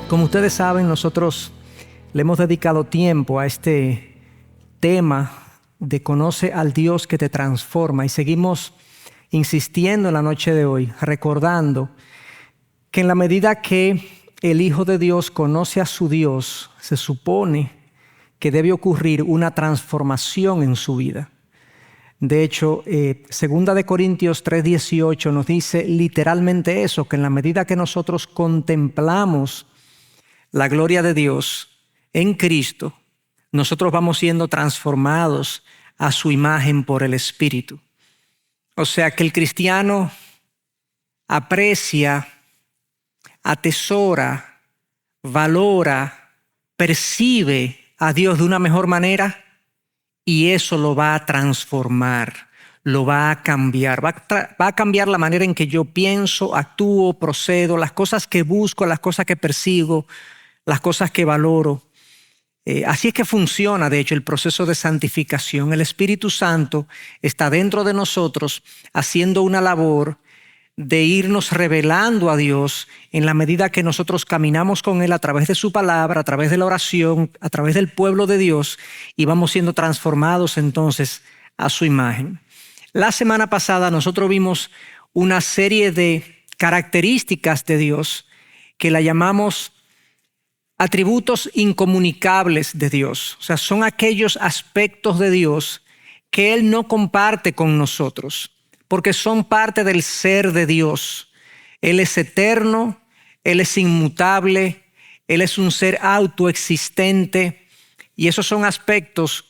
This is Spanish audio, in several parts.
Como ustedes saben, nosotros le hemos dedicado tiempo a este tema de conoce al Dios que te transforma y seguimos insistiendo en la noche de hoy, recordando que en la medida que el Hijo de Dios conoce a su Dios, se supone que debe ocurrir una transformación en su vida. De hecho, 2 Corintios 3:18 nos dice literalmente eso, que en la medida que nosotros contemplamos la gloria de Dios en Cristo, nosotros vamos siendo transformados a su imagen por el Espíritu. O sea que el cristiano aprecia, atesora, valora, percibe a Dios de una mejor manera y eso lo va a transformar, lo va a cambiar. Va a cambiar la manera en que yo pienso, actúo, procedo, las cosas que busco, las cosas que persigo, las cosas que valoro. Así es que funciona, de hecho, el proceso de santificación. El Espíritu Santo está dentro de nosotros haciendo una labor de irnos revelando a Dios en la medida que nosotros caminamos con Él a través de su palabra, a través de la oración, a través del pueblo de Dios y vamos siendo transformados entonces a su imagen. La semana pasada nosotros vimos una serie de características de Dios que la llamamos atributos incomunicables de Dios. O sea, son aquellos aspectos de Dios que Él no comparte con nosotros, porque son parte del ser de Dios. Él es eterno, Él es inmutable, Él es un ser autoexistente y esos son aspectos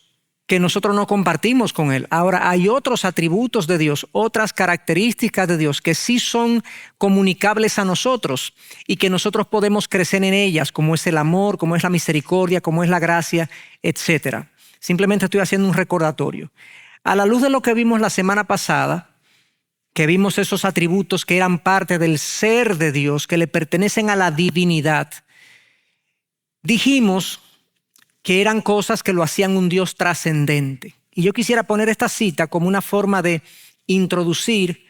que nosotros no compartimos con Él. Ahora, hay otros atributos de Dios, otras características de Dios que sí son comunicables a nosotros y que nosotros podemos crecer en ellas, como es el amor, como es la misericordia, como es la gracia, etc. Simplemente estoy haciendo un recordatorio. A la luz de lo que vimos la semana pasada, que vimos esos atributos que eran parte del ser de Dios, que le pertenecen a la divinidad, dijimos que eran cosas que lo hacían un Dios trascendente. Y yo quisiera poner esta cita como una forma de introducir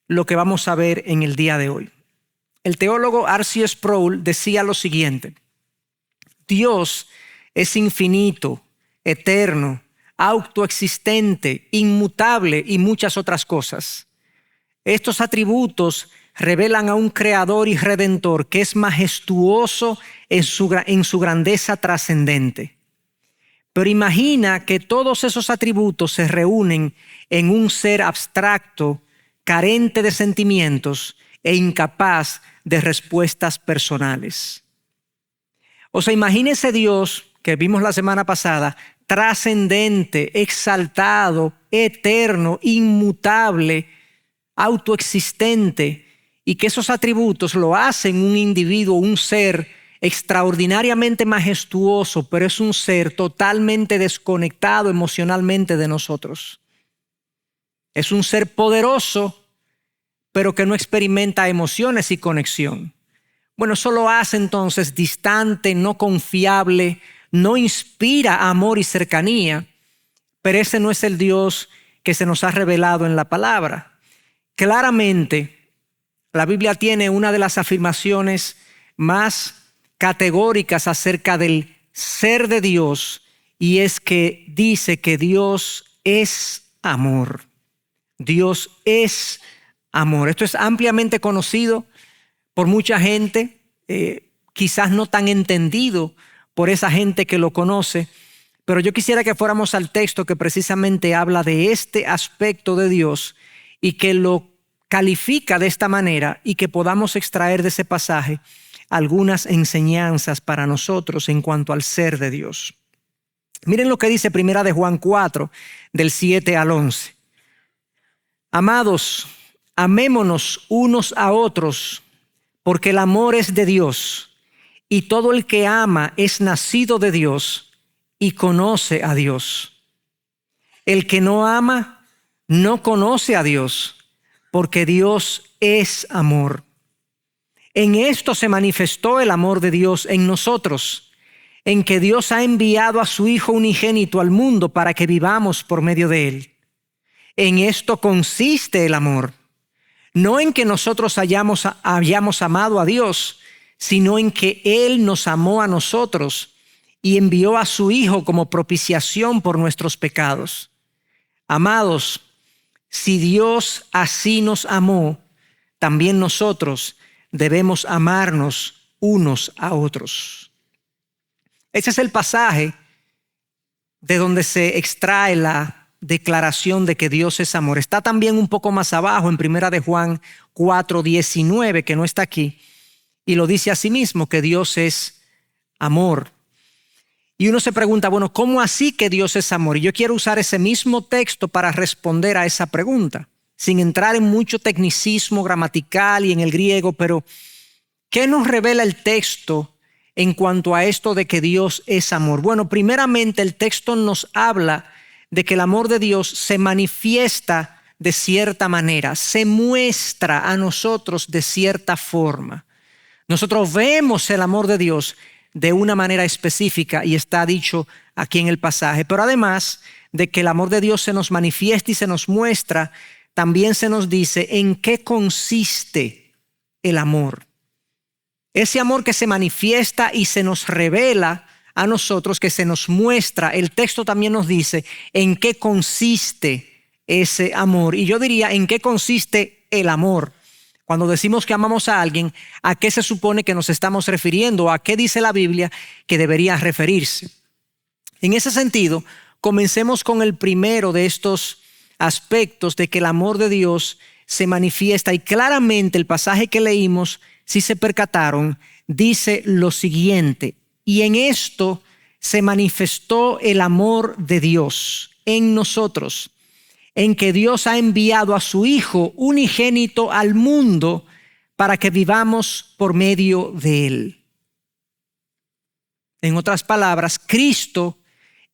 lo que vamos a ver en el día de hoy. El teólogo R.C. Sproul decía lo siguiente: Dios es infinito, eterno, autoexistente, inmutable y muchas otras cosas. Estos atributos revelan a un creador y redentor que es majestuoso en su grandeza trascendente. Pero imagina que todos esos atributos se reúnen en un ser abstracto, carente de sentimientos e incapaz de respuestas personales. O sea, imagínese Dios que vimos la semana pasada, trascendente, exaltado, eterno, inmutable, autoexistente, y que esos atributos lo hacen un individuo, un ser extraordinariamente majestuoso, pero es un ser totalmente desconectado emocionalmente de nosotros. Es un ser poderoso, pero que no experimenta emociones y conexión. Bueno, eso lo hace entonces distante, no confiable, no inspira amor y cercanía, pero ese no es el Dios que se nos ha revelado en la palabra. Claramente, la Biblia tiene una de las afirmaciones más categóricas acerca del ser de Dios y es que dice que Dios es amor. Dios es amor. Esto es ampliamente conocido por mucha gente, quizás no tan entendido por esa gente que lo conoce, pero yo quisiera que fuéramos al texto que precisamente habla de este aspecto de Dios y que lo califica de esta manera y que podamos extraer de ese pasaje algunas enseñanzas para nosotros en cuanto al ser de Dios. Miren lo que dice 1 Juan 4, del 7 al 11. Amados, amémonos unos a otros, porque el amor es de Dios, y todo el que ama es nacido de Dios y conoce a Dios. El que no ama no conoce a Dios, porque Dios es amor. En esto se manifestó el amor de Dios en nosotros, en que Dios ha enviado a su Hijo unigénito al mundo para que vivamos por medio de Él. En esto consiste el amor, no en que nosotros hayamos amado a Dios, sino en que Él nos amó a nosotros y envió a su Hijo como propiciación por nuestros pecados. Amados, si Dios así nos amó, también nosotros debemos amarnos unos a otros. Ese es el pasaje de donde se extrae la declaración de que Dios es amor. Está también un poco más abajo en 1 de Juan 4:19, que no está aquí, y lo dice así mismo, que Dios es amor. Y uno se pregunta, bueno, ¿cómo así que Dios es amor? Y yo quiero usar ese mismo texto para responder a esa pregunta, sin entrar en mucho tecnicismo gramatical y en el griego, pero ¿qué nos revela el texto en cuanto a esto de que Dios es amor? Bueno, primeramente el texto nos habla de que el amor de Dios se manifiesta de cierta manera, se muestra a nosotros de cierta forma. Nosotros vemos el amor de Dios de una manera específica y está dicho aquí en el pasaje. Pero además de que el amor de Dios se nos manifiesta y se nos muestra, también se nos dice en qué consiste el amor. Ese amor que se manifiesta y se nos revela a nosotros, que se nos muestra, el texto también nos dice en qué consiste ese amor. Y yo diría, ¿en qué consiste el amor? Cuando decimos que amamos a alguien, ¿a qué se supone que nos estamos refiriendo? ¿A qué dice la Biblia que debería referirse? En ese sentido, comencemos con el primero de estos aspectos de que el amor de Dios se manifiesta. Y claramente el pasaje que leímos, si se percataron, dice lo siguiente: y en esto se manifestó el amor de Dios en nosotros, en que Dios ha enviado a su Hijo unigénito al mundo para que vivamos por medio de Él. En otras palabras, Cristo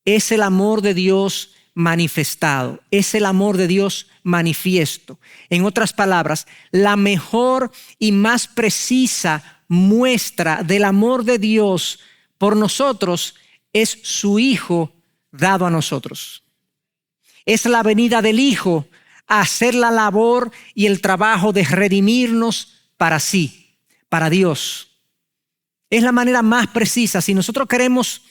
es el amor de Dios manifestado, es el amor de Dios manifiesto. En otras palabras, la mejor y más precisa muestra del amor de Dios por nosotros es su Hijo dado a nosotros. Es la venida del Hijo a hacer la labor y el trabajo de redimirnos para sí, para Dios. Es la manera más precisa. Si nosotros queremos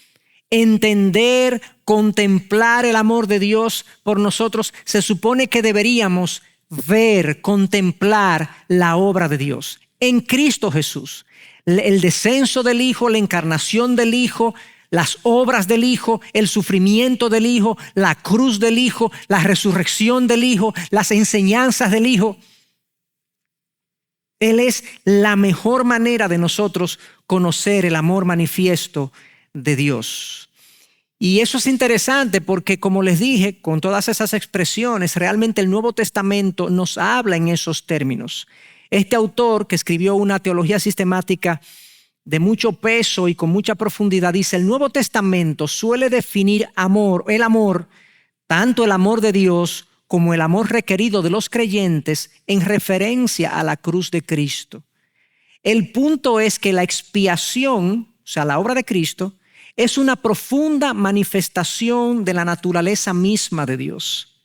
entender, contemplar el amor de Dios por nosotros, se supone que deberíamos ver, contemplar la obra de Dios en Cristo Jesús. El descenso del Hijo, la encarnación del Hijo, las obras del Hijo, el sufrimiento del Hijo, la cruz del Hijo, la resurrección del Hijo, las enseñanzas del Hijo. Él es la mejor manera de nosotros conocer el amor manifiesto de Dios. Y eso es interesante porque, como les dije, con todas esas expresiones, realmente el Nuevo Testamento nos habla en esos términos. Este autor, que escribió una teología sistemática de mucho peso y con mucha profundidad, dice: el Nuevo Testamento suele definir el amor, tanto el amor de Dios como el amor requerido de los creyentes, en referencia a la cruz de Cristo. El punto es que la expiación, o sea, la obra de Cristo, es una profunda manifestación de la naturaleza misma de Dios.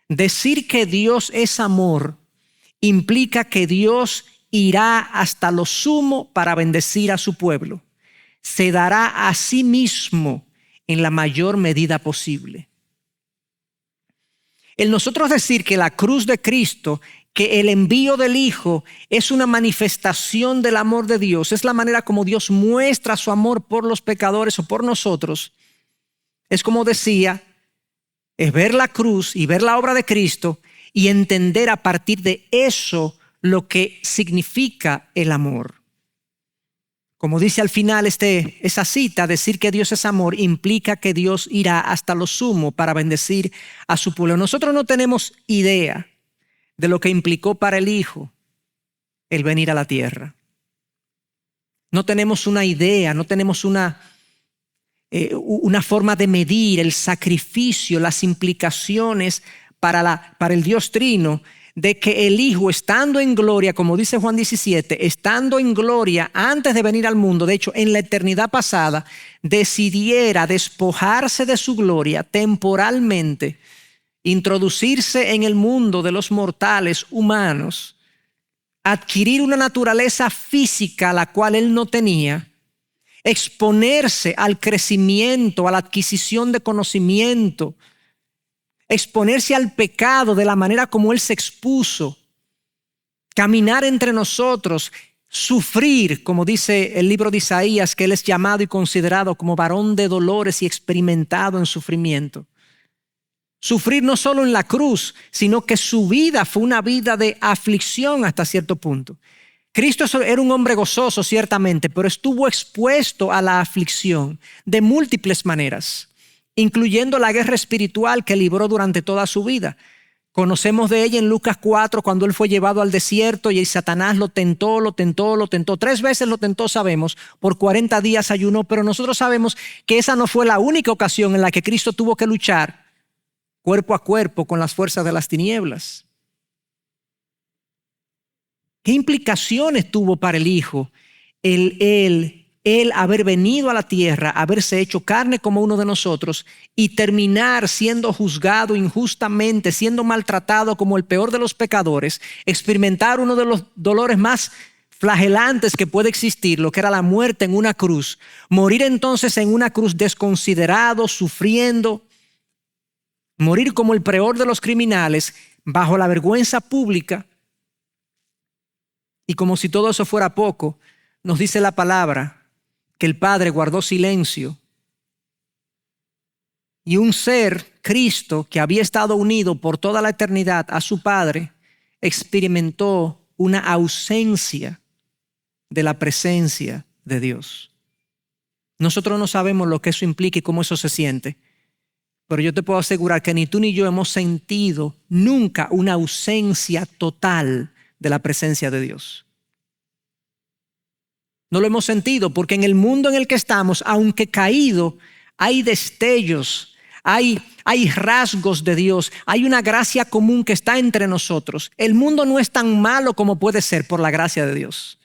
Decir que Dios es amor implica que Dios irá hasta lo sumo para bendecir a su pueblo. Se dará a sí mismo en la mayor medida posible. El nosotros decir que la cruz de Cristo, que el envío del Hijo es una manifestación del amor de Dios, es la manera como Dios muestra su amor por los pecadores o por nosotros, es como decía, es ver la cruz y ver la obra de Cristo y entender a partir de eso lo que significa el amor. Como dice al final esa cita, decir que Dios es amor implica que Dios irá hasta lo sumo para bendecir a su pueblo. Nosotros no tenemos idea de lo que implicó para el Hijo el venir a la tierra. No tenemos una idea, no tenemos una forma de medir el sacrificio, las implicaciones para el Dios Trino, de que el Hijo, estando en gloria, como dice Juan 17, estando en gloria antes de venir al mundo, de hecho en la eternidad pasada, decidiera despojarse de su gloria temporalmente, introducirse en el mundo de los mortales humanos adquirir una naturaleza física la cual él no tenía, exponerse al crecimiento, a la adquisición de conocimiento, exponerse al pecado de la manera como él se expuso, caminar entre nosotros, sufrir, como dice el libro de Isaías, que él es llamado y considerado como varón de dolores y experimentado en sufrimiento. Sufrir no solo en la cruz, sino que su vida fue una vida de aflicción hasta cierto punto. Cristo era un hombre gozoso, ciertamente, pero estuvo expuesto a la aflicción de múltiples maneras, incluyendo la guerra espiritual que libró durante toda su vida. Conocemos de ella en Lucas 4, cuando él fue llevado al desierto y Satanás lo tentó. 3 veces lo tentó, sabemos, por 40 días ayunó, pero nosotros sabemos que esa no fue la única ocasión en la que Cristo tuvo que luchar cuerpo a cuerpo con las fuerzas de las tinieblas. ¿Qué implicaciones tuvo para el Hijo el haber venido a la tierra, haberse hecho carne como uno de nosotros y terminar siendo juzgado injustamente, siendo maltratado como el peor de los pecadores, experimentar uno de los dolores más flagelantes que puede existir, lo que era la muerte en una cruz, morir entonces en una cruz desconsiderado, sufriendo, morir como el peor de los criminales, bajo la vergüenza pública? Y como si todo eso fuera poco, nos dice la palabra que el Padre guardó silencio y un ser, Cristo, que había estado unido por toda la eternidad a su Padre, experimentó una ausencia de la presencia de Dios. Nosotros no sabemos lo que eso implica y cómo eso se siente, pero yo te puedo asegurar que ni tú ni yo hemos sentido nunca una ausencia total de la presencia de Dios. No lo hemos sentido porque en el mundo en el que estamos, aunque caído, hay destellos, hay rasgos de Dios, hay una gracia común que está entre nosotros. El mundo no es tan malo como puede ser por la gracia de Dios.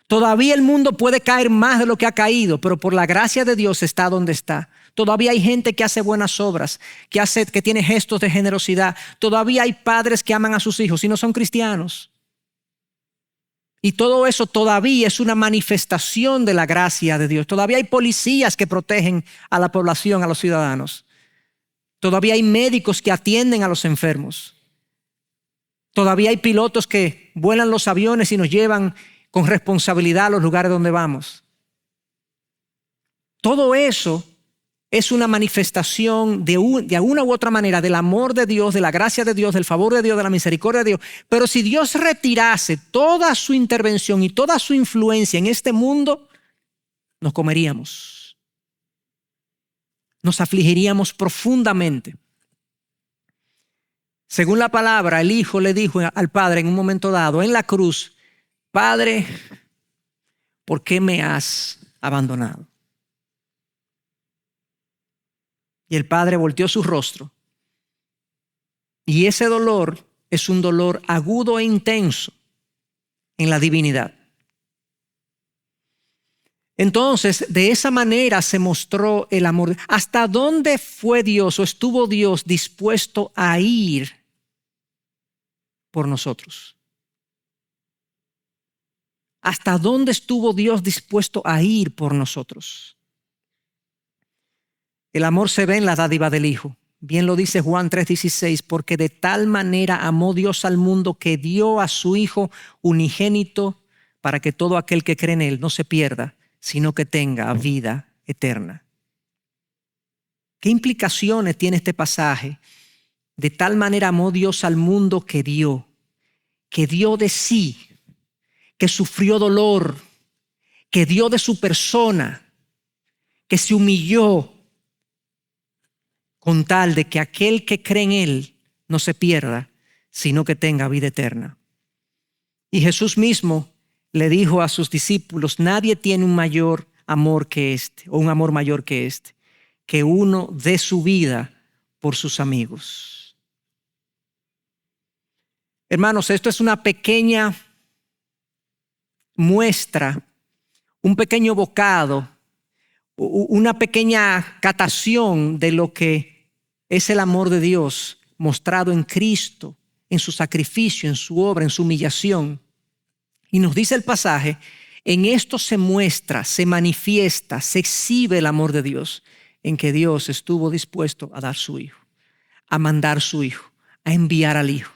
Todavía el mundo puede caer más de lo que ha caído, pero por la gracia de Dios está donde está. Todavía hay gente que hace buenas obras, que tiene gestos de generosidad. Todavía hay padres que aman a sus hijos y no son cristianos. Y todo eso todavía es una manifestación de la gracia de Dios. Todavía hay policías que protegen a la población, a los ciudadanos. Todavía hay médicos que atienden a los enfermos. Todavía hay pilotos que vuelan los aviones y nos llevan con responsabilidad a los lugares donde vamos. Todo eso es una manifestación de una u otra manera del amor de Dios, de la gracia de Dios, del favor de Dios, de la misericordia de Dios. Pero si Dios retirase toda su intervención y toda su influencia en este mundo, nos comeríamos. Nos afligiríamos profundamente. Según la palabra, el Hijo le dijo al Padre en un momento dado, en la cruz: Padre, ¿por qué me has abandonado? Y el Padre volteó su rostro. Y ese dolor es un dolor agudo e intenso en la divinidad. Entonces, de esa manera se mostró el amor. ¿Hasta dónde fue Dios o estuvo Dios dispuesto a ir por nosotros? ¿Hasta dónde estuvo Dios dispuesto a ir por nosotros? El amor se ve en la dádiva del Hijo. Bien lo dice Juan 3:16, porque de tal manera amó Dios al mundo que dio a su Hijo unigénito para que todo aquel que cree en Él no se pierda, sino que tenga vida eterna. ¿Qué implicaciones tiene este pasaje? De tal manera amó Dios al mundo que dio de sí, que sufrió dolor, que dio de su persona, que se humilló, con tal de que aquel que cree en Él no se pierda, sino que tenga vida eterna. Y Jesús mismo le dijo a sus discípulos: nadie tiene un mayor amor que este, o un amor mayor que este, que uno dé su vida por sus amigos. Hermanos, esto es una pequeña muestra, un pequeño bocado, una pequeña catación de lo que es el amor de Dios mostrado en Cristo en su sacrificio, en su obra, en su humillación. Y nos dice el pasaje, en esto se muestra, se manifiesta, se exhibe el amor de Dios, en que Dios estuvo dispuesto a dar su Hijo, a mandar su Hijo, a enviar al Hijo.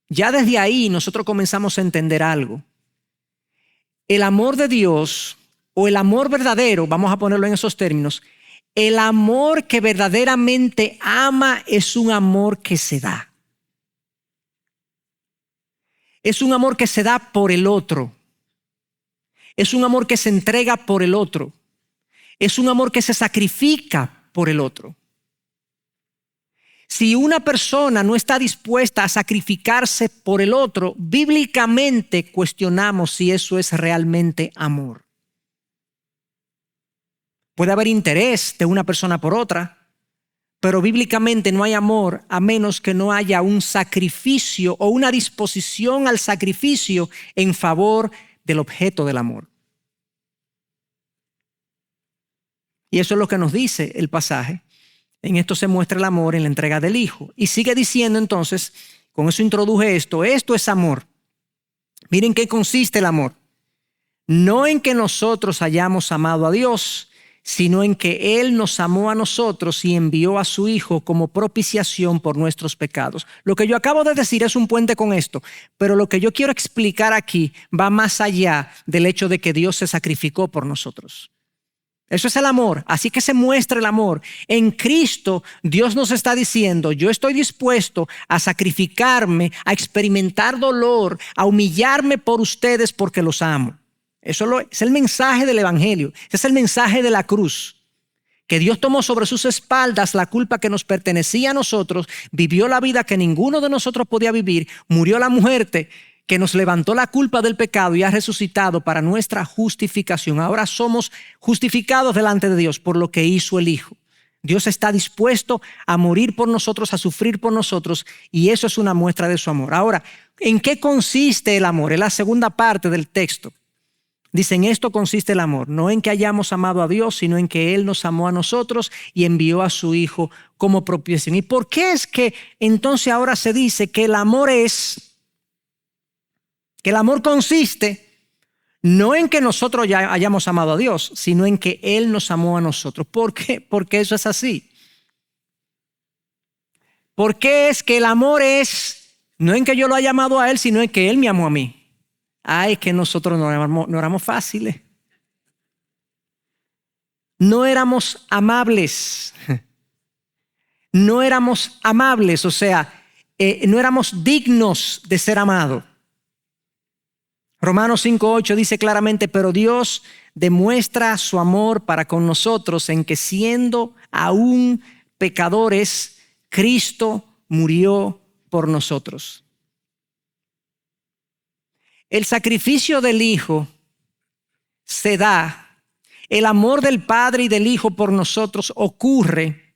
Ya desde ahí nosotros comenzamos a entender algo. El amor de Dios, o el amor verdadero, vamos a ponerlo en esos términos, el amor que verdaderamente ama es un amor que se da. Es un amor que se da por el otro. Es un amor que se entrega por el otro. Es un amor que se sacrifica por el otro. Si una persona no está dispuesta a sacrificarse por el otro, bíblicamente cuestionamos si eso es realmente amor. Puede haber interés de una persona por otra, pero bíblicamente no hay amor a menos que no haya un sacrificio o una disposición al sacrificio en favor del objeto del amor. Y eso es lo que nos dice el pasaje. En esto se muestra el amor en la entrega del Hijo. Y sigue diciendo entonces, con eso introduje esto es amor. Miren qué consiste el amor. No en que nosotros hayamos amado a Dios, sino en que Él nos amó a nosotros y envió a su Hijo como propiciación por nuestros pecados. Lo que yo acabo de decir es un puente con esto, pero lo que yo quiero explicar aquí va más allá del hecho de que Dios se sacrificó por nosotros. Eso es el amor, así que se muestra el amor. En Cristo Dios nos está diciendo, yo estoy dispuesto a sacrificarme, a experimentar dolor, a humillarme por ustedes porque los amo. Eso es el mensaje del Evangelio, ese es el mensaje de la cruz. Que Dios tomó sobre sus espaldas la culpa que nos pertenecía a nosotros, vivió la vida que ninguno de nosotros podía vivir, murió la muerte que nos levantó la culpa del pecado y ha resucitado para nuestra justificación. Ahora somos justificados delante de Dios por lo que hizo el Hijo. Dios está dispuesto a morir por nosotros, a sufrir por nosotros, y eso es una muestra de su amor. Ahora, ¿en qué consiste el amor? Es la segunda parte del texto. Dice, en esto consiste el amor, no en que hayamos amado a Dios, sino en que Él nos amó a nosotros y envió a su Hijo como propiciación. ¿Y por qué es que entonces ahora se dice que el amor consiste no en que nosotros ya hayamos amado a Dios, sino en que Él nos amó a nosotros? ¿Por qué? Porque eso es así. ¿Por qué es que el amor es no en que yo lo haya amado a Él, sino en que Él me amó a mí? Es que nosotros no éramos fáciles. No éramos amables. No éramos amables, o sea, no éramos dignos de ser amados. Romanos 5:8 dice claramente, pero Dios demuestra su amor para con nosotros en que siendo aún pecadores, Cristo murió por nosotros. El sacrificio del Hijo se da, el amor del Padre y del Hijo por nosotros ocurre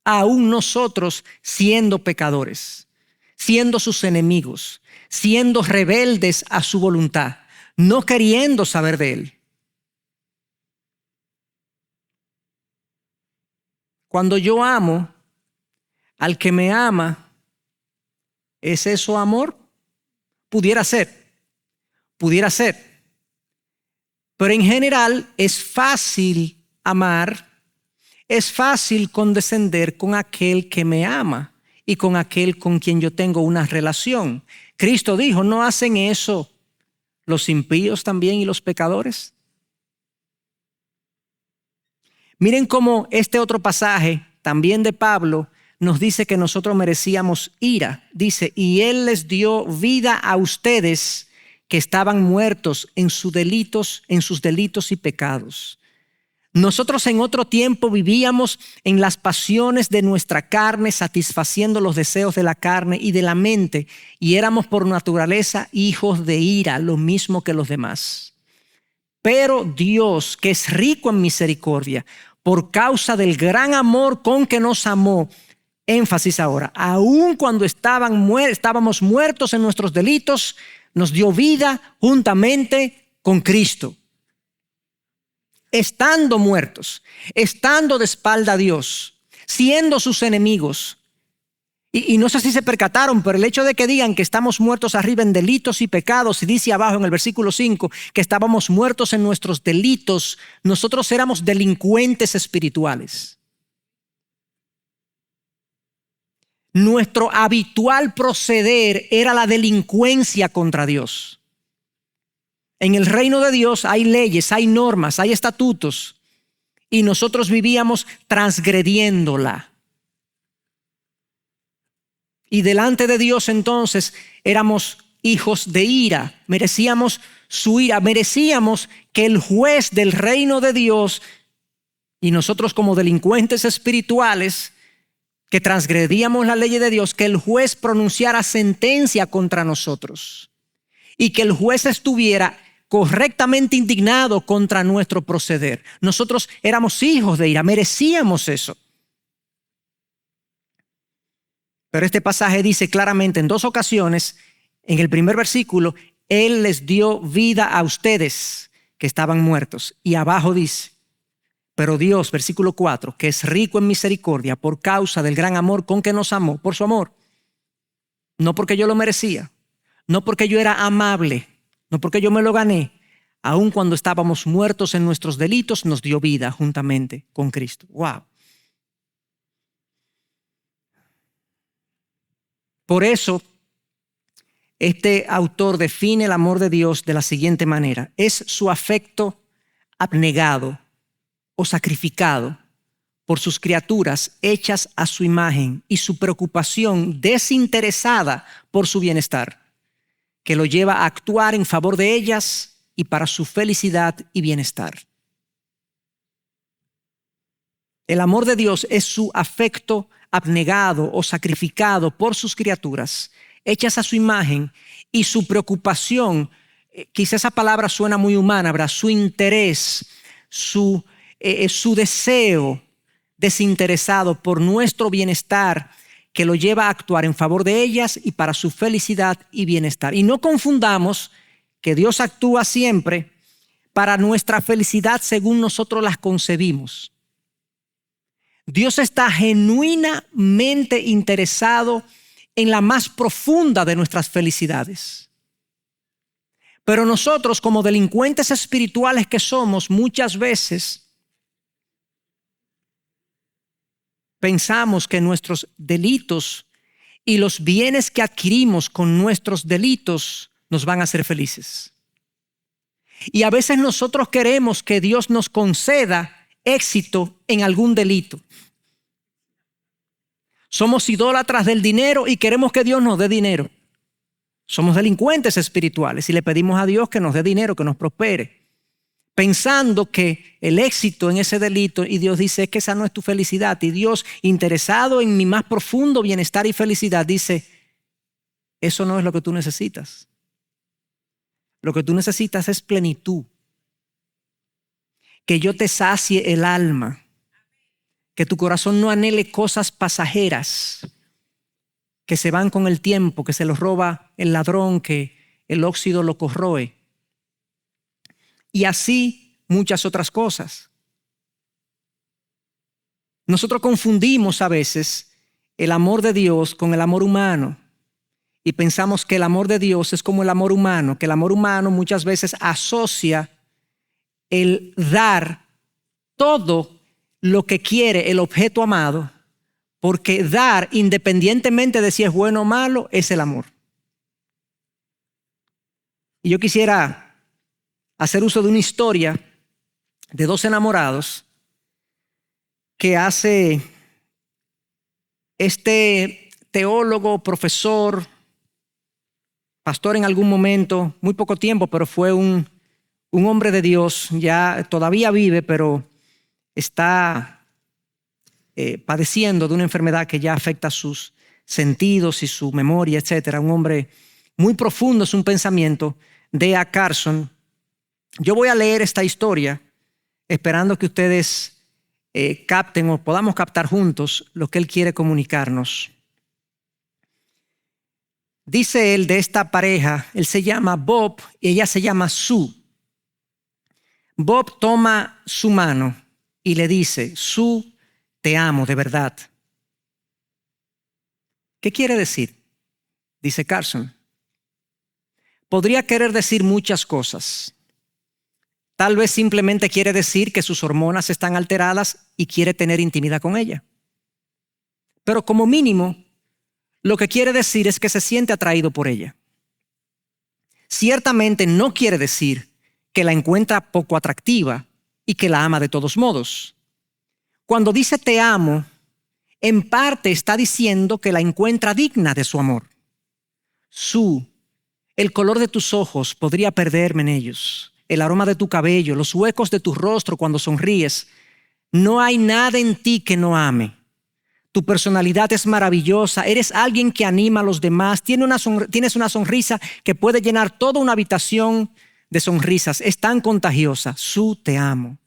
aún nosotros siendo pecadores, siendo sus enemigos, siendo rebeldes a su voluntad, no queriendo saber de Él. Cuando yo amo al que me ama, ¿es eso amor? Pudiera ser. Pero en general es fácil amar, es fácil condescender con aquel que me ama y con aquel con quien yo tengo una relación. Cristo dijo, ¿no hacen eso los impíos también y los pecadores? Miren cómo este otro pasaje, también de Pablo, nos dice que nosotros merecíamos ira. Dice, y Él les dio vida a ustedes que estaban muertos en sus delitos y pecados. Nosotros en otro tiempo vivíamos en las pasiones de nuestra carne, satisfaciendo los deseos de la carne y de la mente, y éramos por naturaleza hijos de ira, lo mismo que los demás. Pero Dios, que es rico en misericordia, por causa del gran amor con que nos amó, énfasis ahora, aun cuando estábamos muertos en nuestros delitos, nos dio vida juntamente con Cristo. Estando muertos, estando de espalda a Dios, siendo sus enemigos, Y no sé si se percataron, pero el hecho de que digan que estamos muertos arriba en delitos y pecados, y dice abajo en el versículo 5 que estábamos muertos en nuestros delitos, nosotros éramos delincuentes espirituales. Nuestro habitual proceder era la delincuencia contra Dios. En el reino de Dios hay leyes, hay normas, hay estatutos, y nosotros vivíamos transgrediéndola. Y delante de Dios entonces éramos hijos de ira, merecíamos su ira, merecíamos que el juez del reino de Dios y nosotros como delincuentes espirituales que transgredíamos la ley de Dios, que el juez pronunciara sentencia contra nosotros y que el juez estuviera correctamente indignado contra nuestro proceder. Nosotros éramos hijos de ira, merecíamos eso. Pero este pasaje dice claramente en 2 ocasiones, en el primer versículo, Él les dio vida a ustedes que estaban muertos. Y abajo dice, pero Dios, versículo 4, que es rico en misericordia por causa del gran amor con que nos amó, por su amor, no porque yo lo merecía, no porque yo era amable, no porque yo me lo gané, aun cuando estábamos muertos en nuestros delitos, nos dio vida juntamente con Cristo. ¡Wow! Por eso, este autor define el amor de Dios de la siguiente manera. Es su afecto abnegado o sacrificado por sus criaturas hechas a su imagen y su preocupación desinteresada por su bienestar, que lo lleva a actuar en favor de ellas y para su felicidad y bienestar. El amor de Dios es su afecto abnegado o sacrificado por sus criaturas, hechas a su imagen, y su preocupación, quizá esa palabra suena muy humana, ¿verdad? Su interés, su deseo desinteresado por nuestro bienestar, que lo lleva a actuar en favor de ellas y para su felicidad y bienestar. Y no confundamos que Dios actúa siempre para nuestra felicidad según nosotros las concebimos. Dios está genuinamente interesado en la más profunda de nuestras felicidades. Pero nosotros, como delincuentes espirituales que somos, muchas veces pensamos que nuestros delitos y los bienes que adquirimos con nuestros delitos nos van a hacer felices. Y a veces nosotros queremos que Dios nos conceda éxito en algún delito. Somos idólatras del dinero y queremos que Dios nos dé dinero. Somos delincuentes espirituales y le pedimos a Dios que nos dé dinero, que nos prospere, pensando que el éxito en ese delito, y Dios dice es que esa no es tu felicidad. Y Dios, interesado en mi más profundo bienestar y felicidad, dice, eso no es lo que tú necesitas. Lo que tú necesitas es plenitud. Que yo te sacie el alma. Que tu corazón no anhele cosas pasajeras que se van con el tiempo, que se los roba el ladrón, que el óxido lo corroe. Y así muchas otras cosas. Nosotros confundimos a veces el amor de Dios con el amor humano y pensamos que el amor de Dios es como el amor humano, que el amor humano muchas veces asocia el dar todo lo que quiere el objeto amado, porque dar, independientemente de si es bueno o malo, es el amor. Y yo quisiera hacer uso de una historia de 2 enamorados que hace este teólogo, profesor, pastor en algún momento, muy poco tiempo, pero fue un hombre de Dios, ya todavía vive, pero está padeciendo de una enfermedad que ya afecta sus sentidos y su memoria, etcétera. Un hombre muy profundo, es un pensamiento de A. Carson. Yo voy a leer esta historia esperando que ustedes capten o podamos captar juntos lo que él quiere comunicarnos. Dice él de esta pareja, él se llama Bob y ella se llama Sue. Bob toma su mano y le dice, Sue, te amo de verdad. ¿Qué quiere decir? Dice Carson. Podría querer decir muchas cosas. Tal vez simplemente quiere decir que sus hormonas están alteradas y quiere tener intimidad con ella. Pero como mínimo, lo que quiere decir es que se siente atraído por ella. Ciertamente no quiere decir que la encuentra poco atractiva y que la ama de todos modos. Cuando dice te amo, en parte está diciendo que la encuentra digna de su amor. El color de tus ojos podría perderme en ellos, el aroma de tu cabello, los huecos de tu rostro cuando sonríes. No hay nada en ti que no ame. Tu personalidad es maravillosa, eres alguien que anima a los demás, tienes una sonrisa que puede llenar toda una habitación de sonrisas. Es tan contagiosa. Te amo.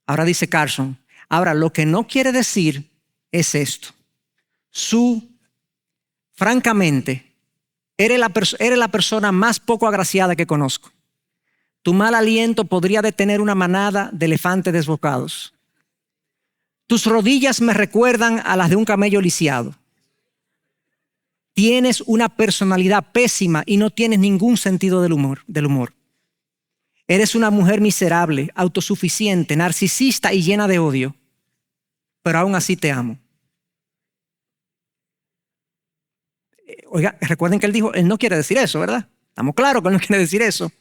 Ahora dice Carson, ahora lo que no quiere decir es esto. Francamente, eres la persona más poco agraciada que conozco. Tu mal aliento podría detener una manada de elefantes desbocados. Tus rodillas me recuerdan a las de un camello lisiado. Tienes una personalidad pésima y no tienes ningún sentido del humor. Eres una mujer miserable, autosuficiente, narcisista y llena de odio. Pero aún así te amo. Oiga, recuerden que él no quiere decir eso, ¿verdad? Estamos claros que él no quiere decir eso.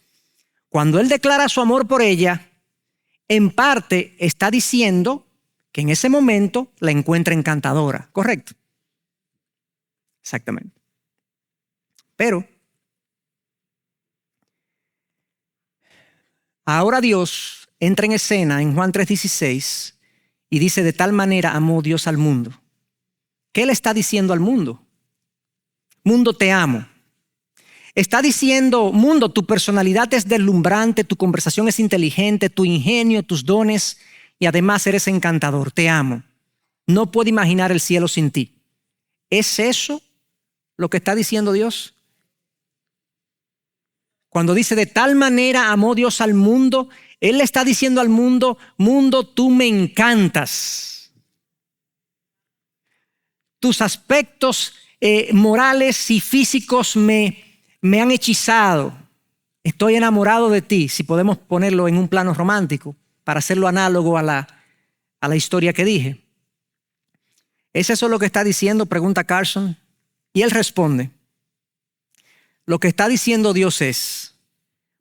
Cuando él declara su amor por ella, en parte está diciendo que en ese momento la encuentra encantadora, ¿correcto? Exactamente. Pero ahora Dios entra en escena en Juan 3:16 y dice: de tal manera amó Dios al mundo. ¿Qué le está diciendo al mundo? Mundo, te amo. Está diciendo: mundo, tu personalidad es deslumbrante, tu conversación es inteligente, tu ingenio, tus dones, y además eres encantador. Te amo. No puedo imaginar el cielo sin ti. ¿Es eso lo que está diciendo Dios? Cuando dice de tal manera amó Dios al mundo, Él le está diciendo al mundo: mundo, tú me encantas. Tus aspectos morales y físicos me han hechizado. Estoy enamorado de ti, si podemos ponerlo en un plano romántico, para hacerlo análogo a la historia que dije. ¿Es eso lo que está diciendo?, pregunta Carson. Y él responde: lo que está diciendo Dios es: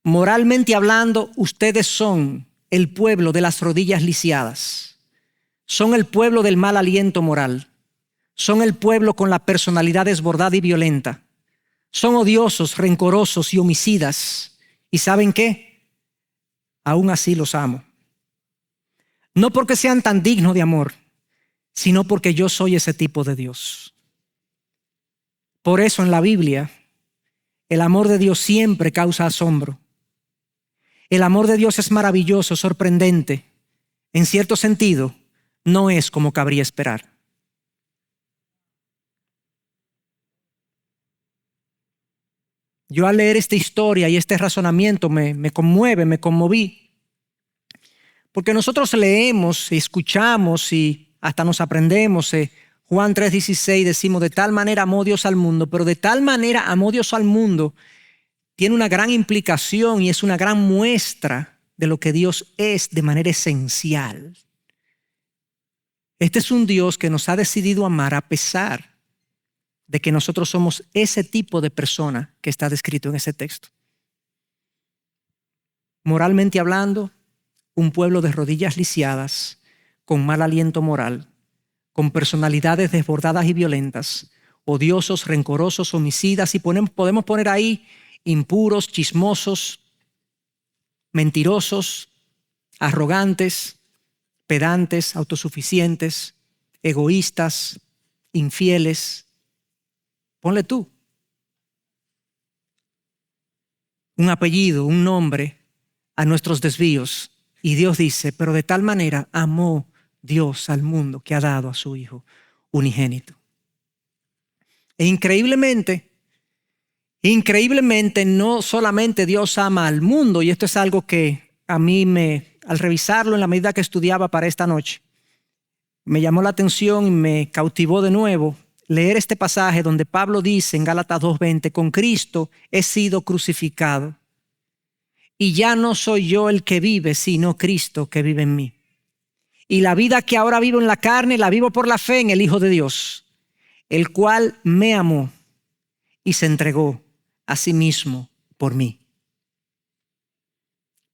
moralmente hablando, ustedes son el pueblo de las rodillas lisiadas. Son el pueblo del mal aliento moral. Son el pueblo con la personalidad desbordada y violenta. Son odiosos, rencorosos y homicidas. ¿Y saben qué? Aún así los amo. No porque sean tan dignos de amor, sino porque yo soy ese tipo de Dios. Por eso en la Biblia, el amor de Dios siempre causa asombro. El amor de Dios es maravilloso, sorprendente. En cierto sentido, no es como cabría esperar. Yo al leer esta historia y este razonamiento me conmueve, me conmoví. Porque nosotros leemos, escuchamos y hasta nos aprendemos. Juan 3:16 decimos: de tal manera amó Dios al mundo. Pero de tal manera amó Dios al mundo tiene una gran implicación y es una gran muestra de lo que Dios es de manera esencial. Este es un Dios que nos ha decidido amar a pesar de que nosotros somos ese tipo de persona que está descrito en ese texto. Moralmente hablando, un pueblo de rodillas lisiadas, con mal aliento moral, con personalidades desbordadas y violentas, odiosos, rencorosos, homicidas, y podemos poner ahí impuros, chismosos, mentirosos, arrogantes, pedantes, autosuficientes, egoístas, infieles. Ponle tú un apellido, un nombre a nuestros desvíos. Y Dios dice: pero de tal manera amó Dios al mundo que ha dado a su Hijo unigénito. E increíblemente, no solamente Dios ama al mundo, y esto es algo que a mí al revisarlo en la medida que estudiaba para esta noche, me llamó la atención y me cautivó de nuevo leer este pasaje donde Pablo dice en Gálatas 2:20, con Cristo he sido crucificado y ya no soy yo el que vive, sino Cristo que vive en mí. Y la vida que ahora vivo en la carne, la vivo por la fe en el Hijo de Dios, el cual me amó y se entregó a sí mismo por mí.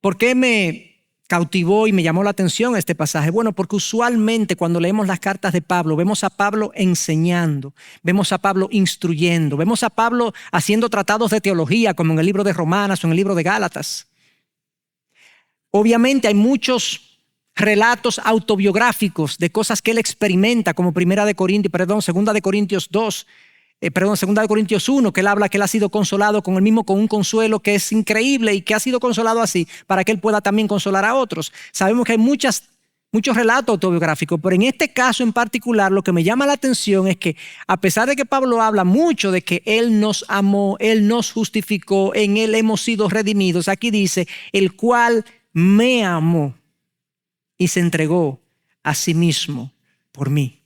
¿Por qué me cautivó y me llamó la atención este pasaje? Bueno, porque usualmente cuando leemos las cartas de Pablo, vemos a Pablo enseñando, vemos a Pablo instruyendo, vemos a Pablo haciendo tratados de teología, como en el libro de Romanas o en el libro de Gálatas. Obviamente hay muchos relatos autobiográficos de cosas que él experimenta, como 2 de Corintios 1, que él habla que él ha sido consolado con un consuelo que es increíble y que ha sido consolado así para que él pueda también consolar a otros. Sabemos que hay muchos relatos autobiográficos, pero en este caso en particular lo que me llama la atención es que a pesar de que Pablo habla mucho de que él nos amó, él nos justificó, en él hemos sido redimidos, aquí dice, el cual me amó y se entregó a sí mismo por mí.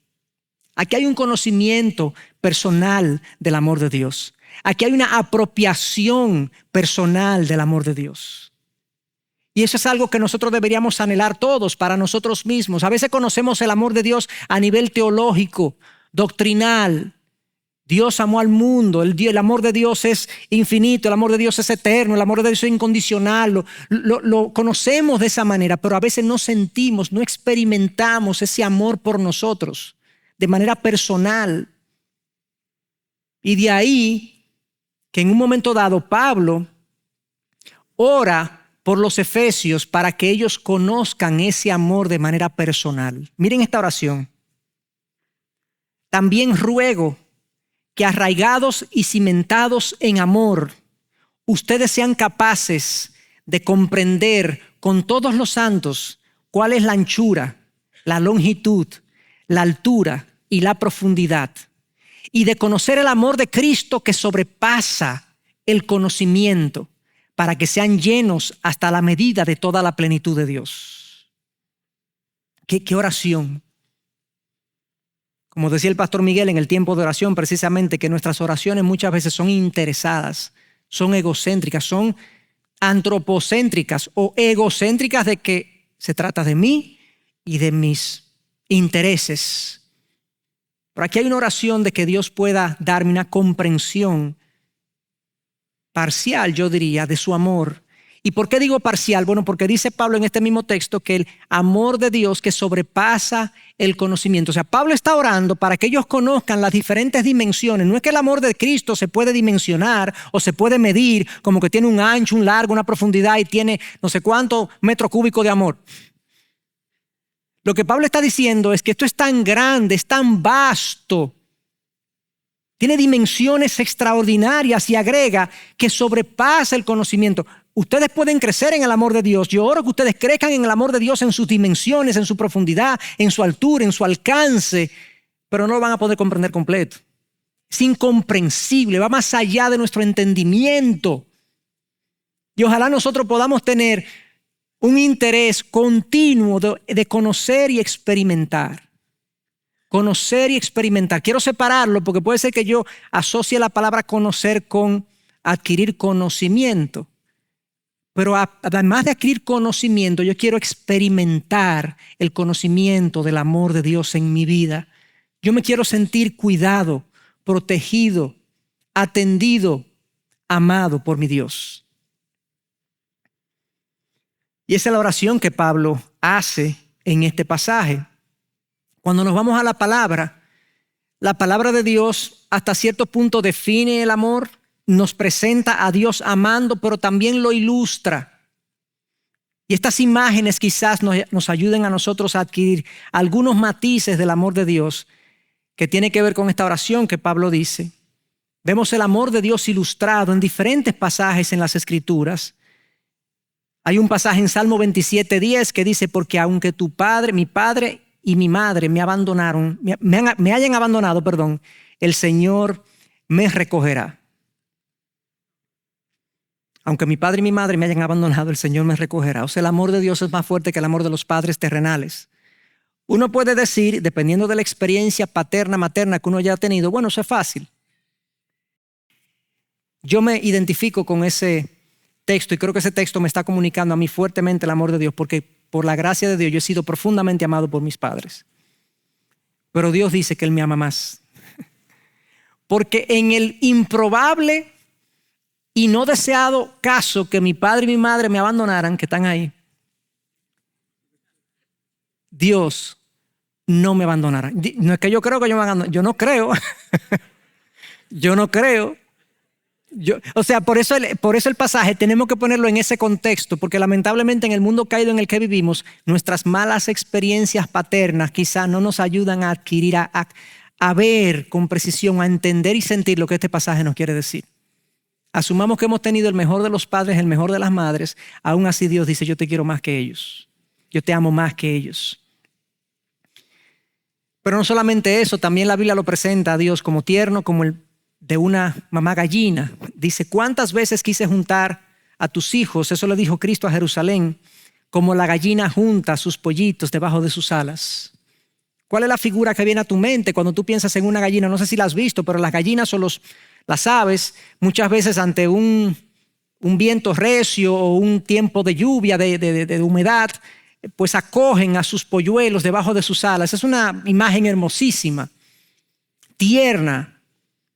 Aquí hay un conocimiento personal del amor de Dios. Aquí hay una apropiación personal del amor de Dios. Y eso es algo que nosotros deberíamos anhelar todos para nosotros mismos. A veces conocemos el amor de Dios a nivel teológico, doctrinal. Dios amó al mundo, el amor de Dios es infinito, el amor de Dios es eterno, el amor de Dios es incondicional. Lo conocemos de esa manera, pero a veces no sentimos, no experimentamos ese amor por nosotros de manera personal. Y de ahí que en un momento dado Pablo ora por los efesios para que ellos conozcan ese amor de manera personal. Miren esta oración. También ruego que arraigados y cimentados en amor, ustedes sean capaces de comprender con todos los santos cuál es la anchura, la longitud, la altura y la profundidad, y de conocer el amor de Cristo que sobrepasa el conocimiento, para que sean llenos hasta la medida de toda la plenitud de Dios. ¿Qué oración? Como decía el pastor Miguel en el tiempo de oración, precisamente, que nuestras oraciones muchas veces son interesadas, son egocéntricas, son antropocéntricas o egocéntricas, de que se trata de mí y de mis intereses. Pero aquí hay una oración de que Dios pueda darme una comprensión parcial, yo diría, de su amor. ¿Y por qué digo parcial? Bueno, porque dice Pablo en este mismo texto que el amor de Dios que sobrepasa el conocimiento. O sea, Pablo está orando para que ellos conozcan las diferentes dimensiones. No es que el amor de Cristo se puede dimensionar o se puede medir como que tiene un ancho, un largo, una profundidad y tiene no sé cuánto metro cúbico de amor. Lo que Pablo está diciendo es que esto es tan grande, es tan vasto, tiene dimensiones extraordinarias y agrega que sobrepasa el conocimiento. Ustedes pueden crecer en el amor de Dios. Yo oro que ustedes crezcan en el amor de Dios en sus dimensiones, en su profundidad, en su altura, en su alcance, pero no lo van a poder comprender completo. Es incomprensible, va más allá de nuestro entendimiento. Y ojalá nosotros podamos tener un interés continuo de conocer y experimentar. Conocer y experimentar. Quiero separarlo porque puede ser que yo asocie la palabra conocer con adquirir conocimiento. Pero además de adquirir conocimiento, yo quiero experimentar el conocimiento del amor de Dios en mi vida. Yo me quiero sentir cuidado, protegido, atendido, amado por mi Dios. Y esa es la oración que Pablo hace en este pasaje. Cuando nos vamos a la palabra de Dios hasta cierto punto define el amor, nos presenta a Dios amando, pero también lo ilustra. Y estas imágenes quizás nos ayuden a nosotros a adquirir algunos matices del amor de Dios que tiene que ver con esta oración que Pablo dice. Vemos el amor de Dios ilustrado en diferentes pasajes en las Escrituras. Hay un pasaje en Salmo 27:10 que dice, porque aunque mi padre y mi madre me hayan abandonado, el Señor me recogerá. Aunque mi padre y mi madre me hayan abandonado, el Señor me recogerá. O sea, el amor de Dios es más fuerte que el amor de los padres terrenales. Uno puede decir, dependiendo de la experiencia paterna, materna que uno haya tenido, bueno, eso es fácil. Yo me identifico con ese texto y creo que ese texto me está comunicando a mí fuertemente el amor de Dios, porque por la gracia de Dios yo he sido profundamente amado por mis padres. Pero Dios dice que Él me ama más. Porque en el improbable y no deseado caso que mi padre y mi madre me abandonaran, que están ahí, Dios no me abandonará. No es que yo creo que yo me abandono, yo no creo. Yo no creo. O sea, por eso el pasaje tenemos que ponerlo en ese contexto, porque lamentablemente en el mundo caído en el que vivimos, nuestras malas experiencias paternas quizás no nos ayudan a adquirir, a ver con precisión, a entender y sentir lo que este pasaje nos quiere decir. Asumamos que hemos tenido el mejor de los padres, el mejor de las madres, aún así Dios dice, yo te quiero más que ellos, yo te amo más que ellos. Pero no solamente eso, también la Biblia lo presenta a Dios como tierno, como el de una mamá gallina. Dice, ¿cuántas veces quise juntar a tus hijos? Eso le dijo Cristo a Jerusalén, como la gallina junta sus pollitos debajo de sus alas. ¿Cuál es la figura que viene a tu mente cuando tú piensas en una gallina? No sé si la has visto, pero las gallinas o las aves, muchas veces ante un viento recio o un tiempo de lluvia, de humedad, pues acogen a sus polluelos debajo de sus alas. Es una imagen hermosísima, tierna,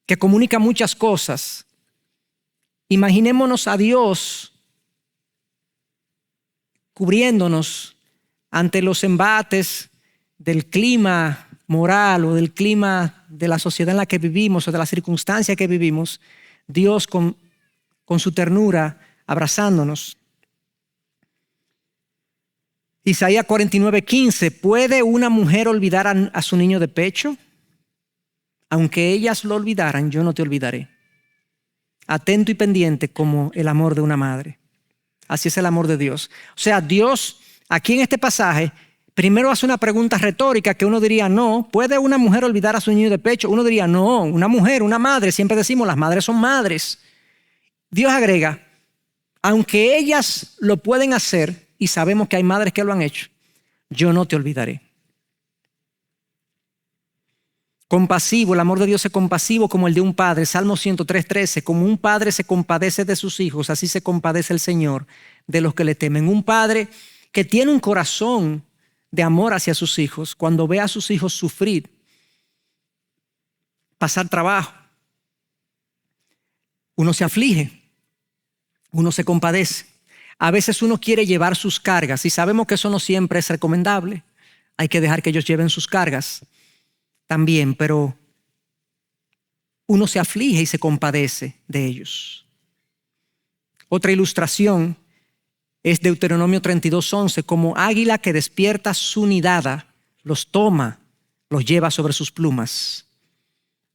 que comunica muchas cosas. Imaginémonos a Dios cubriéndonos ante los embates del clima moral o del clima de la sociedad en la que vivimos o de la circunstancia que vivimos. Dios con su ternura abrazándonos. Isaías 49:15, ¿puede una mujer olvidar a su niño de pecho? Aunque ellas lo olvidaran, yo no te olvidaré. Atento y pendiente como el amor de una madre. Así es el amor de Dios. O sea, Dios, aquí en este pasaje, primero hace una pregunta retórica que uno diría, no, ¿puede una mujer olvidar a su niño de pecho? Uno diría, no, una mujer, una madre, siempre decimos, las madres son madres. Dios agrega, aunque ellas lo pueden hacer, y sabemos que hay madres que lo han hecho, yo no te olvidaré. Compasivo, el amor de Dios es compasivo como el de un padre. Salmo 103:13, como un padre se compadece de sus hijos, así se compadece el Señor de los que le temen. Un padre que tiene un corazón de amor hacia sus hijos, cuando ve a sus hijos sufrir, pasar trabajo, uno se aflige, uno se compadece. A veces uno quiere llevar sus cargas y sabemos que eso no siempre es recomendable. Hay que dejar que ellos lleven sus cargas también, pero uno se aflige y se compadece de ellos. Otra ilustración es Deuteronomio 32:11, como águila que despierta su nidada, los toma, los lleva sobre sus plumas.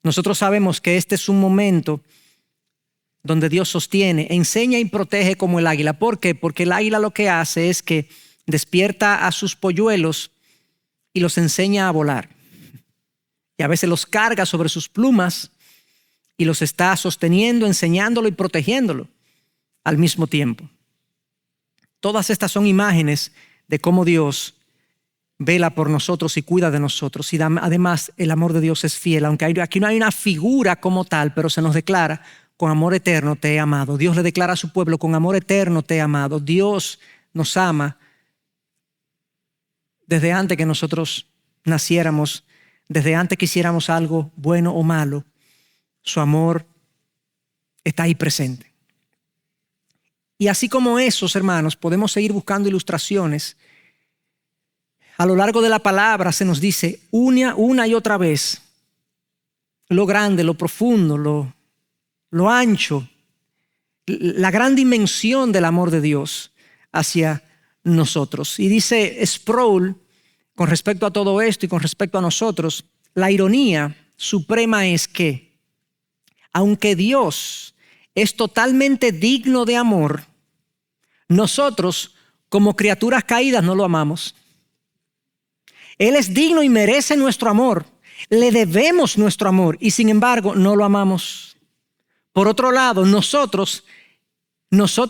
Nosotros sabemos que este es un momento donde Dios sostiene, enseña y protege como el águila. ¿Por qué? Porque el águila lo que hace es que despierta a sus polluelos y los enseña a volar. Y a veces los carga sobre sus plumas y los está sosteniendo, enseñándolo y protegiéndolo al mismo tiempo. Todas estas son imágenes de cómo Dios vela por nosotros y cuida de nosotros. Y además el amor de Dios es fiel, aunque aquí no hay una figura como tal, pero se nos declara, con amor eterno te he amado. Dios le declara a su pueblo, con amor eterno te he amado. Dios nos ama desde antes que nosotros naciéramos. Desde antes que hiciéramos algo bueno o malo, su amor está ahí presente. Y así como esos, hermanos, podemos seguir buscando ilustraciones. A lo largo de la palabra se nos dice una y otra vez lo grande, lo profundo, lo ancho, la gran dimensión del amor de Dios hacia nosotros. Y dice Sproul, con respecto a todo esto y con respecto a nosotros, la ironía suprema es que, aunque Dios es totalmente digno de amor, nosotros como criaturas caídas no lo amamos. Él es digno y merece nuestro amor. Le debemos nuestro amor y sin embargo no lo amamos. Por otro lado, nosotros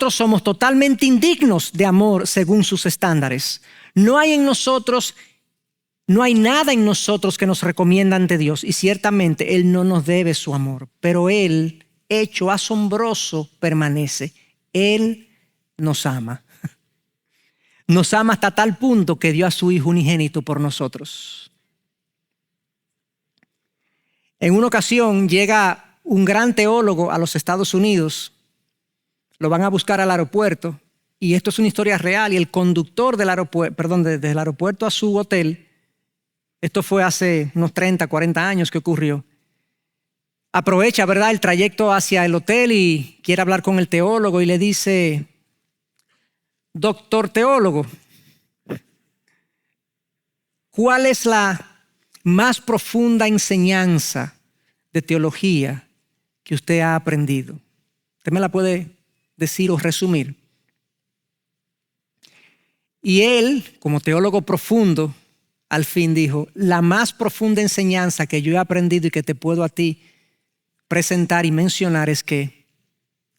somos totalmente indignos de amor según sus estándares. No hay en nosotros No hay nada en nosotros que nos recomienda ante Dios y ciertamente Él no nos debe su amor, pero Él, hecho asombroso, permanece. Él nos ama. Nos ama hasta tal punto que dio a su Hijo unigénito por nosotros. En una ocasión llega un gran teólogo a los Estados Unidos, lo van a buscar al aeropuerto y esto es una historia real y el conductor del aeropuerto, desde el aeropuerto a su hotel, esto fue hace unos 30, 40 años que ocurrió, aprovecha, ¿verdad?, el trayecto hacia el hotel y quiere hablar con el teólogo y le dice: doctor teólogo, ¿cuál es la más profunda enseñanza de teología que usted ha aprendido? ¿Usted me la puede decir o resumir? Y él, como teólogo profundo, al fin dijo: la más profunda enseñanza que yo he aprendido y que te puedo a ti presentar y mencionar es que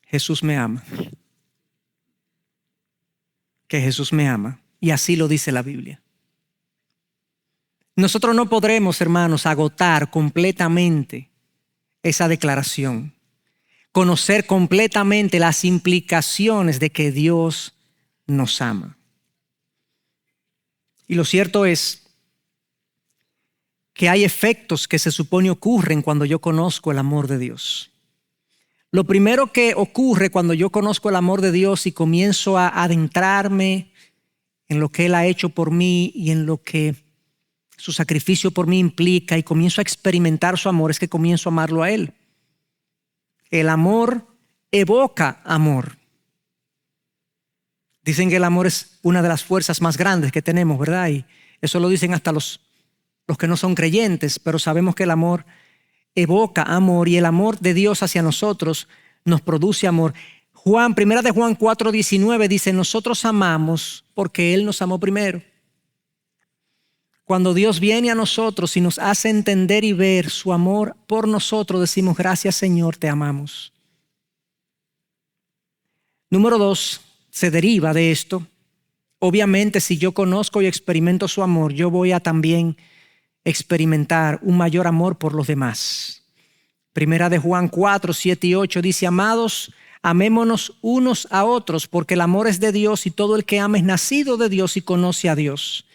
Jesús me ama. Que Jesús me ama. Y así lo dice la Biblia. Nosotros no podremos, hermanos, agotar completamente esa declaración, conocer completamente las implicaciones de que Dios nos ama. Y lo cierto es que hay efectos que se supone ocurren cuando yo conozco el amor de Dios. Lo primero que ocurre cuando yo conozco el amor de Dios y comienzo a adentrarme en lo que Él ha hecho por mí y en lo que su sacrificio por mí implica y comienzo a experimentar su amor, es que comienzo a amarlo a Él. El amor evoca amor. Dicen que el amor es una de las fuerzas más grandes que tenemos, ¿verdad? Y eso lo dicen hasta los que no son creyentes, pero sabemos que el amor evoca amor y el amor de Dios hacia nosotros nos produce amor. Primera de Juan 4:19 dice: nosotros amamos porque Él nos amó primero. Cuando Dios viene a nosotros y nos hace entender y ver su amor por nosotros, decimos: gracias, Señor, te amamos. Número 2, se deriva de esto. Obviamente, si yo conozco y experimento su amor, yo voy a también experimentar un mayor amor por los demás. Primera de Juan 4:7-8 dice: amados, amémonos unos a otros, porque el amor es de Dios y todo el que ama es nacido de Dios y conoce a Dios.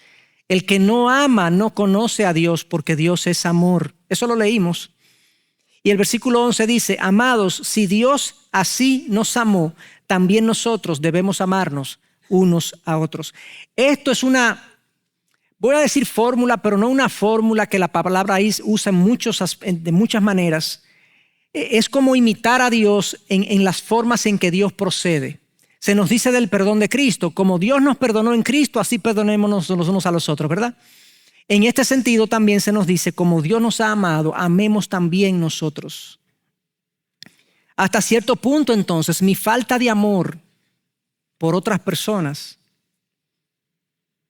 El que no ama no conoce a Dios, porque Dios es amor. Eso lo leímos. Y el versículo 11 dice: amados, si Dios así nos amó, también nosotros debemos amarnos unos a otros. Esto es una, voy a decir fórmula, pero no una fórmula que la palabra ahí usa de muchas maneras. Es como imitar a Dios en las formas en que Dios procede. Se nos dice del perdón de Cristo: como Dios nos perdonó en Cristo, así perdonémonos los unos a los otros, ¿verdad? En este sentido también se nos dice: como Dios nos ha amado, amemos también nosotros. Hasta cierto punto, entonces, mi falta de amor por otras personas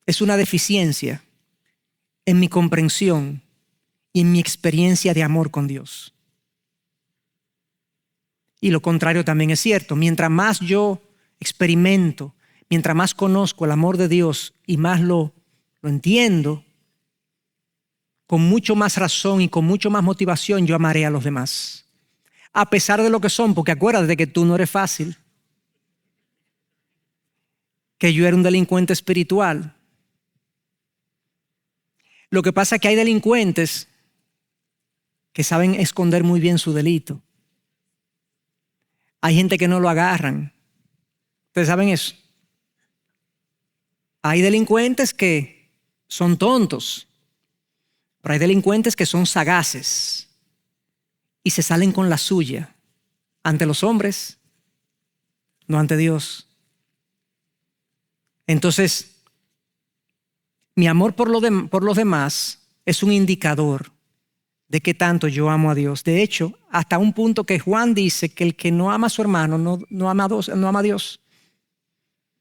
es una deficiencia en mi comprensión y en mi experiencia de amor con Dios. Y lo contrario también es cierto. Mientras más yo experimento, mientras más conozco el amor de Dios y más lo entiendo, con mucho más razón y con mucho más motivación yo amaré a los demás. A pesar de lo que son, porque acuérdate que tú no eres fácil, que yo era un delincuente espiritual. Lo que pasa es que hay delincuentes que saben esconder muy bien su delito. Hay gente que no lo agarran. ¿Ustedes saben eso? Hay delincuentes que son tontos, pero hay delincuentes que son sagaces y se salen con la suya ante los hombres, no ante Dios. Entonces, mi amor por los demás es un indicador de qué tanto yo amo a Dios. De hecho, hasta un punto que Juan dice que el que no ama a su hermano no ama a Dios.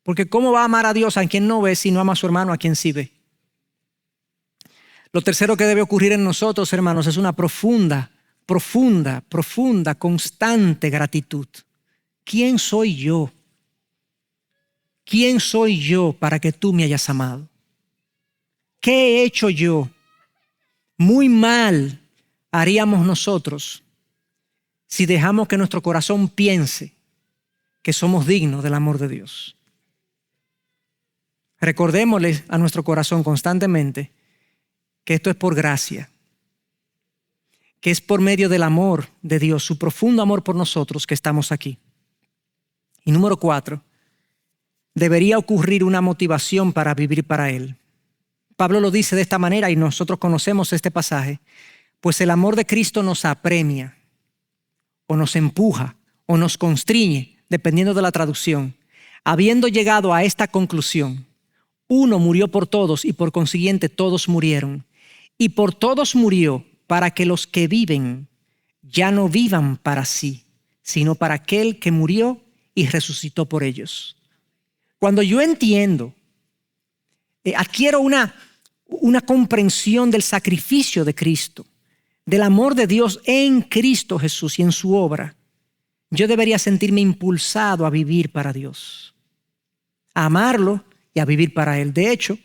Porque ¿cómo va a amar a Dios a quien no ve si no ama a su hermano a quien sí ve? Lo tercero que debe ocurrir en nosotros, hermanos, es una profunda, constante gratitud. ¿Quién soy yo? ¿Quién soy yo para que tú me hayas amado? ¿qué he hecho yo? Muy mal haríamos nosotros si dejamos que nuestro corazón piense que somos dignos del amor de Dios. Recordémosle a nuestro corazón constantemente que esto es por gracia, que es por medio del amor de Dios, su profundo amor por nosotros, que estamos aquí. Y número 4, debería ocurrir una motivación para vivir para Él. Pablo lo dice de esta manera y nosotros conocemos este pasaje. Pues el amor de Cristo nos apremia, o nos empuja, o nos constriñe, dependiendo de la traducción, habiendo llegado a esta conclusión: uno murió por todos y por consiguiente todos murieron. Y por todos murió para que los que viven ya no vivan para sí, sino para aquel que murió y resucitó por ellos. Cuando yo entiendo, adquiero una comprensión del sacrificio de Cristo, del amor de Dios en Cristo Jesús y en su obra, yo debería sentirme impulsado a vivir para Dios, a amarlo y a vivir para Él. De hecho,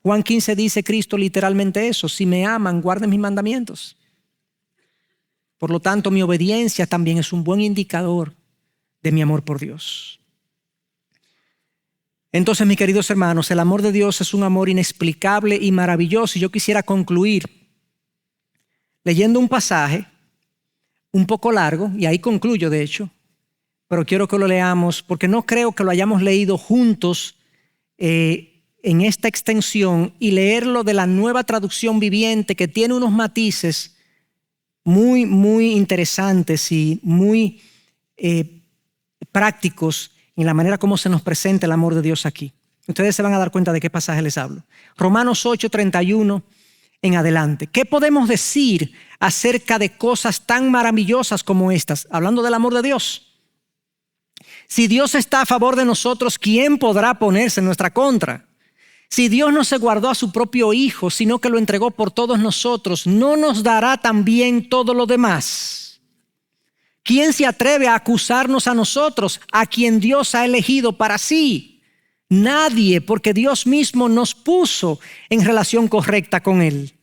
Juan 15 dice Cristo literalmente eso: si me aman, guarden mis mandamientos. Por lo tanto, mi obediencia también es un buen indicador de mi amor por Dios. Entonces, mis queridos hermanos, el amor de Dios es un amor inexplicable y maravilloso. Y yo quisiera concluir leyendo un pasaje un poco largo, y ahí concluyo de hecho, pero quiero que lo leamos porque no creo que lo hayamos leído juntos en esta extensión, y leerlo de la Nueva Traducción Viviente, que tiene unos matices muy, muy interesantes y muy prácticos en la manera como se nos presenta el amor de Dios aquí. Ustedes se van a dar cuenta de qué pasaje les hablo. Romanos 8:31 en adelante. ¿Qué podemos decir acerca de cosas tan maravillosas como estas? Hablando del amor de Dios. Si Dios está a favor de nosotros, ¿quién podrá ponerse en nuestra contra? Si Dios no se guardó a su propio Hijo, sino que lo entregó por todos nosotros, ¿no nos dará también todo lo demás? ¿Quién se atreve a acusarnos a nosotros, a quien Dios ha elegido para sí? Nadie, porque Dios mismo nos puso en relación correcta con Él.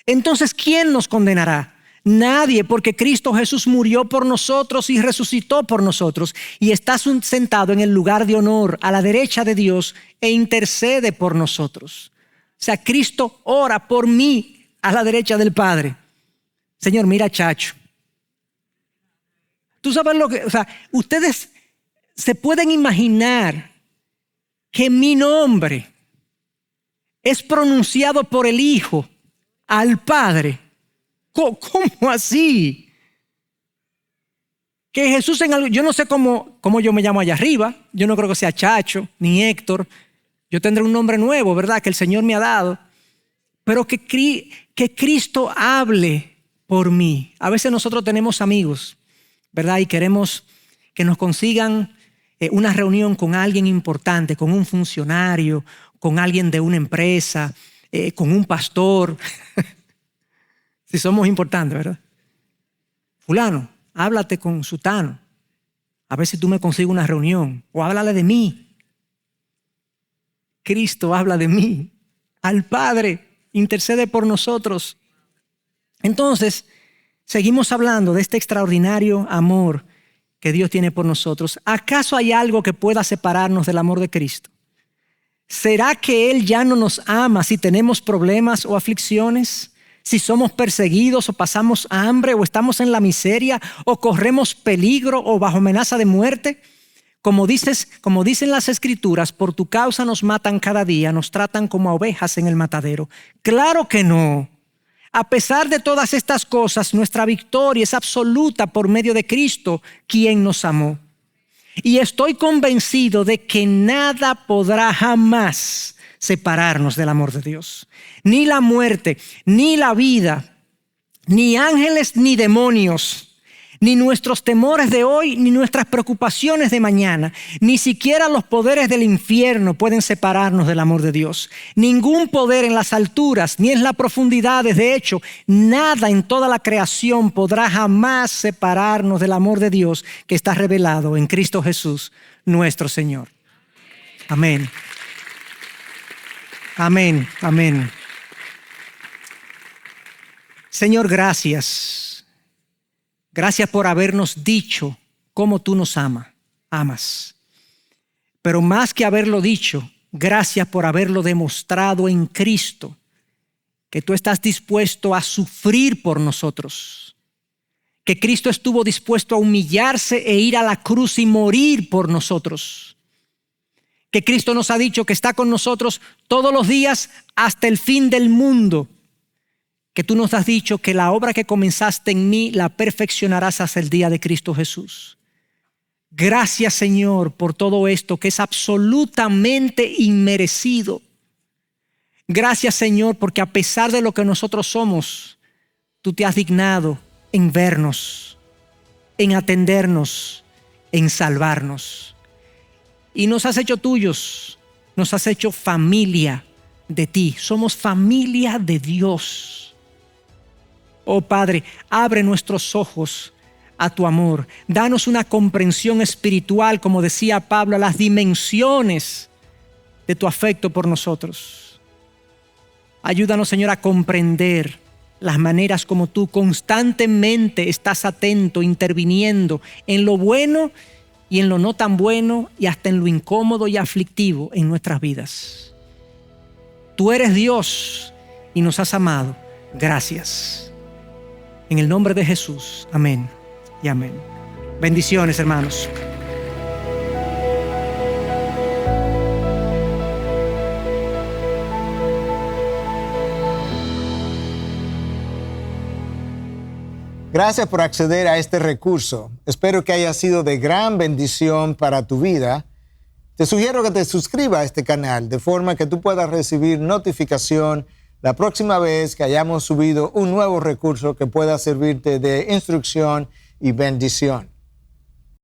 Entonces, ¿quién nos condenará? Nadie, porque Cristo Jesús murió por nosotros y resucitó por nosotros, y está sentado en el lugar de honor a la derecha de Dios e intercede por nosotros. O sea, Cristo ora por mí a la derecha del Padre. Señor, mira, Chacho. Tú sabes lo que, ustedes se pueden imaginar que mi nombre es pronunciado por el Hijo al Padre. ¿Cómo así? Que Jesús yo no sé cómo yo me llamo allá arriba. Yo no creo que sea Chacho ni Héctor. Yo tendré un nombre nuevo, ¿verdad? Que el Señor me ha dado. Pero que Cristo hable por mí. A veces nosotros tenemos amigos, ¿verdad? Y queremos que nos consigan una reunión con alguien importante, con un funcionario, con alguien de una empresa, con un pastor. Si somos importantes, ¿verdad? Fulano, háblate con sutano. A ver si tú me consigues una reunión. O háblale de mí. Cristo habla de mí. Al Padre, intercede por nosotros. Entonces, seguimos hablando de este extraordinario amor que Dios tiene por nosotros. ¿Acaso hay algo que pueda separarnos del amor de Cristo? ¿Será que Él ya no nos ama si tenemos problemas o aflicciones? Si somos perseguidos o pasamos hambre o estamos en la miseria o corremos peligro o bajo amenaza de muerte. Como dicen las Escrituras, por tu causa nos matan cada día, nos tratan como a ovejas en el matadero. Claro que no. A pesar de todas estas cosas, nuestra victoria es absoluta por medio de Cristo, quien nos amó. Y estoy convencido de que nada podrá jamás separarnos del amor de Dios. Ni la muerte, ni la vida, ni ángeles, ni demonios, ni nuestros temores de hoy, ni nuestras preocupaciones de mañana, ni siquiera los poderes del infierno pueden separarnos del amor de Dios. Ningún poder en las alturas, ni en las profundidades. De hecho, nada en toda la creación podrá jamás separarnos del amor de Dios que está revelado en Cristo Jesús, nuestro Señor. Amén. Amén, amén. Señor, gracias. Gracias por habernos dicho cómo tú nos amas. Pero más que haberlo dicho, gracias por haberlo demostrado en Cristo, que tú estás dispuesto a sufrir por nosotros, que Cristo estuvo dispuesto a humillarse e ir a la cruz y morir por nosotros, que Cristo nos ha dicho que está con nosotros todos los días hasta el fin del mundo, que tú nos has dicho que la obra que comenzaste en mí la perfeccionarás hasta el día de Cristo Jesús. Gracias, Señor, por todo esto que es absolutamente inmerecido. Gracias, Señor, porque a pesar de lo que nosotros somos, tú te has dignado en vernos, en atendernos, en salvarnos. Y nos has hecho tuyos, nos has hecho familia de ti. Somos familia de Dios. Oh Padre, abre nuestros ojos a tu amor. Danos una comprensión espiritual, como decía Pablo, a las dimensiones de tu afecto por nosotros. Ayúdanos, Señor, a comprender las maneras como tú constantemente estás atento, interviniendo en lo bueno y en lo no tan bueno y hasta en lo incómodo y aflictivo en nuestras vidas. Tú eres Dios y nos has amado. Gracias. En el nombre de Jesús. Amén y amén. Bendiciones, hermanos. Gracias por acceder a este recurso. Espero que haya sido de gran bendición para tu vida. Te sugiero que te suscribas a este canal de forma que tú puedas recibir notificación la próxima vez que hayamos subido un nuevo recurso que pueda servirte de instrucción y bendición.